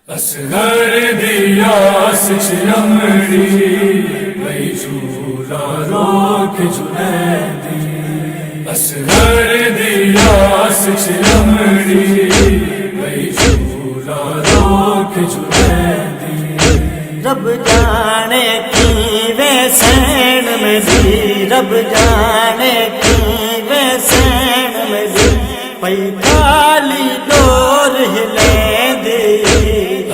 اصغر دیا سچرمڑی وہی جھولا روک جنیدی اصغر دیا سچرمڑی وہی جھولا روک جنیدی رب جانے کی وے سین میں دی رب جانے کی وے سین میں دی پئی کالی ڈور ہلے دی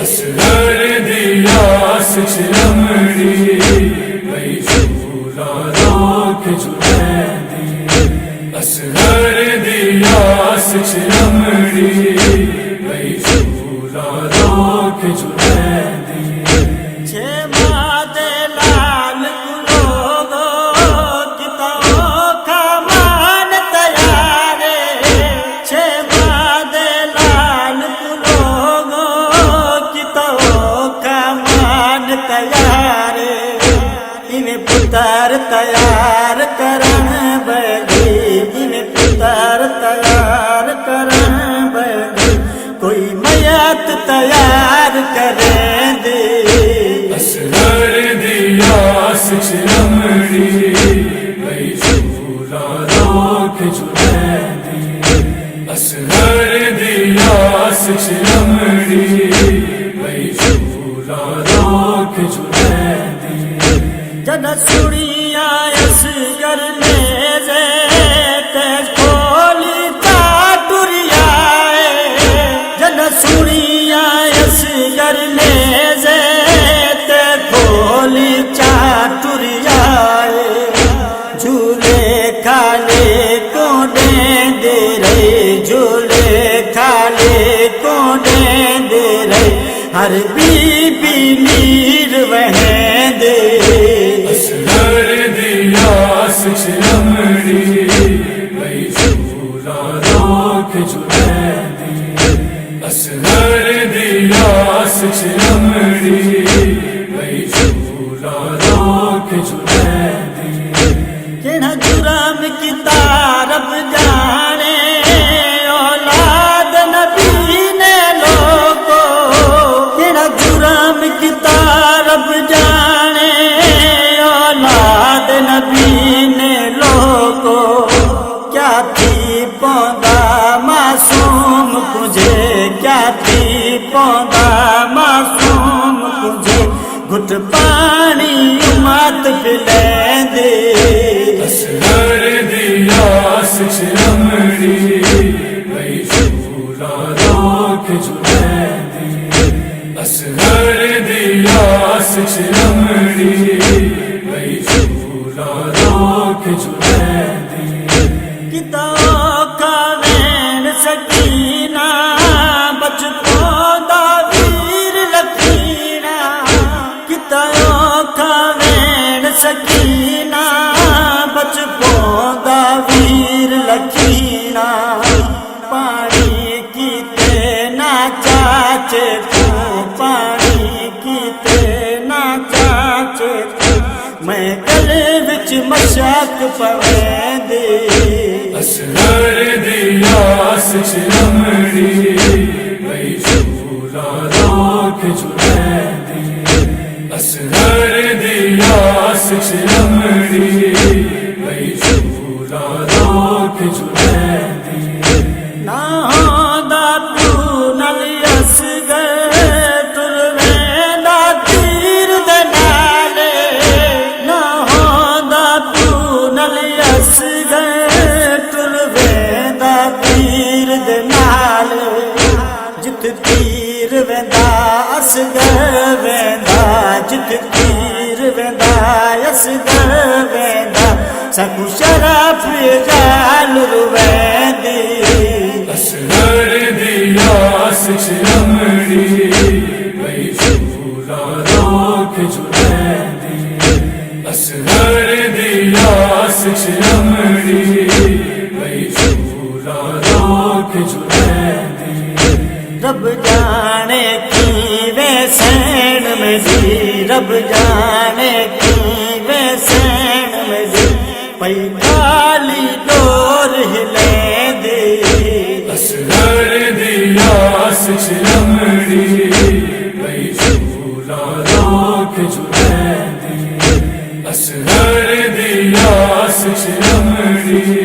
اصغر دیا سچرمڑی وہی جھولا روک جنیدی اصغر دیا سچرمڑی وہی جھولا روک جنیدی چھ مادے لال گلوگو کتاؤں کا مان تیارے چھ مادے لال گلوگو کتاؤں کا مان تیارے انہیں پتر تیار کرن بگی انہیں پتر تیار کرن بگی کوئی میت تیار کریں دے اصغر دیا سچرمڑی وہی جھولا روک جنیدی اصغر دیا سچرمڑی وہی جھولا روک جنیدی جد سڑیا اصغر میزے تیز کھولی چاٹریا جد سڑیا اصغر میزے چاٹریا جھولے کھالے کو دے رہے جھولے کھالے کو دے رہے ہر بی بی میر وہیں دے اصغر دیا سچرمڑی وہی جھولا روک جنیدی اصغر دیا سچرمڑی وہی جھولا روک جنیدی کہنا جرم کی طرف جانے اولاد نبی نے لوگو کہنا جرم کی طرف جانے اولاد نبی نے لوگو کیا تھی پودا معصوم تجھے کیا تھی پودا معصوم تجھے گھٹ پانی مات پلیں دے اصغر دیا سچرمڑی وہی جھولا روک جنیدی اصغر دیا سچرمڑی وہی جھولا روک جنیدی کتاؤں کا وین سکینہ بچ پودا ویر لکھینا کتاؤں کا وین سکینہ بچ پودا ویر لکھینا پانی کی تینا چاچے تو پانی کی تینا چاچے تو میں گلے وچ مشاک پویں دے اصغر دیا سچرمڑی وہی جھولا روک جنیدی اصغر دیا سچرمڑی وہی جھولا روک جنیدی نہ ہوندا تو نلی اصغر ترویندا تیر دے نالے نہ ہوندا تو نلی اصغر ترویندا تیر دے نالے جت تیر ویندا اصغر ویندا جت تیر ویندا اصغر ویندا سکو شرف جال رویندی اصغر دیا سچرمڑی وہی جھولا روک جنیدی اصغر دیا سچرمڑی وہی جھولا روک جنیدی رب جانے کی وے سین میں دی رب جانے کی وے سین میں دی پئی کالی ڈور ہلے دی اصغر دیا سچ لمڑی روک جلے دی اصغر دی آس چ لمڑی